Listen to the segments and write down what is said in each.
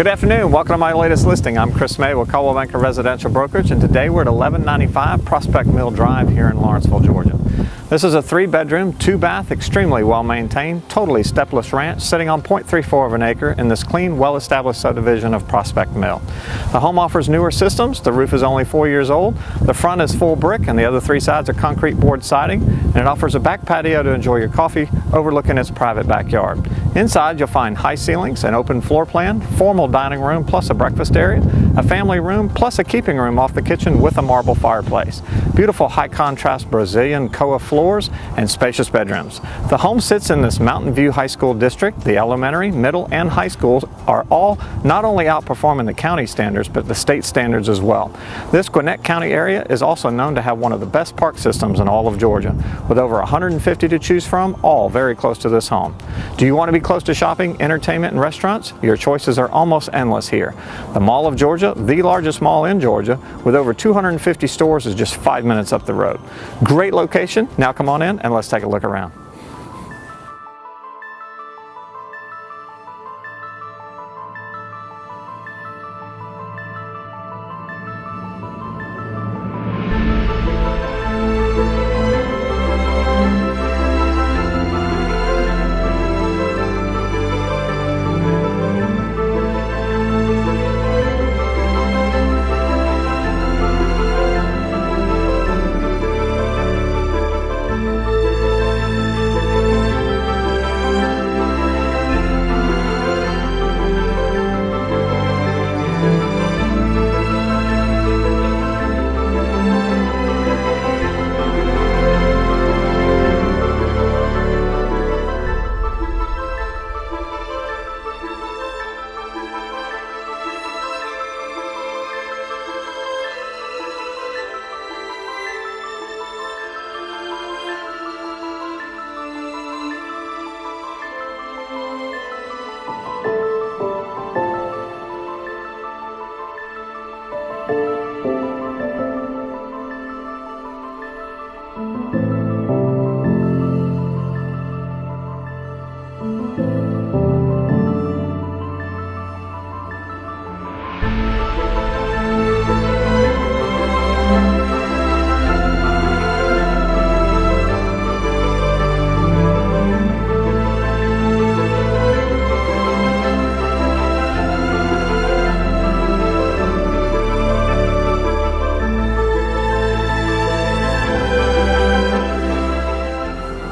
Good afternoon, welcome to my latest listing. I'm Chris May with Coldwell Banker Residential Brokerage, and today we're at 1195 Prospect Mill Drive here in Lawrenceville, Georgia. This is a 3-bedroom, 2-bath, extremely well maintained, totally stepless ranch sitting on 0.34 of an acre in this clean, well-established subdivision of Prospect Mill. The home offers newer systems. The roof is only 4 years old. The front is full brick and the other 3 sides are concrete board siding, and it offers a back patio to enjoy your coffee overlooking its private backyard. Inside you'll find high ceilings, an open floor plan, formal dining room plus a breakfast area, a family room plus a keeping room off the kitchen with a marble fireplace. Beautiful high contrast Brazilian Koa floors and spacious bedrooms. The home sits in this Mountain View High School district. The elementary, middle, and high schools are all not only outperforming the county standards but the state standards as well. This Gwinnett County area is also known to have one of the best park systems in all of Georgia, with over 150 to choose from, all very close to this home. Do you want to be close to shopping, entertainment, and restaurants? Your choices are almost endless here. The Mall of Georgia, the largest mall in Georgia, with over 250 stores, is just 5 minutes up the road. Great location. Now come on in and let's take a look around.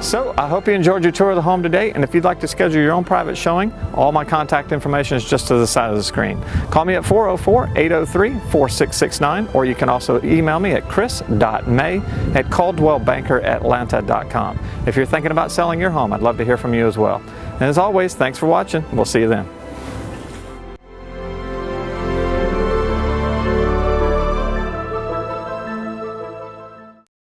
So I hope you enjoyed your tour of the home today, and if you'd like to schedule your own private showing, all my contact information is just to the side of the screen. Call me at 404-803-4669, or you can also email me at chris.may@caldwellbankeratlanta.com. If you're thinking about selling your home, I'd love to hear from you as well. And as always, thanks for watching. We'll see you then.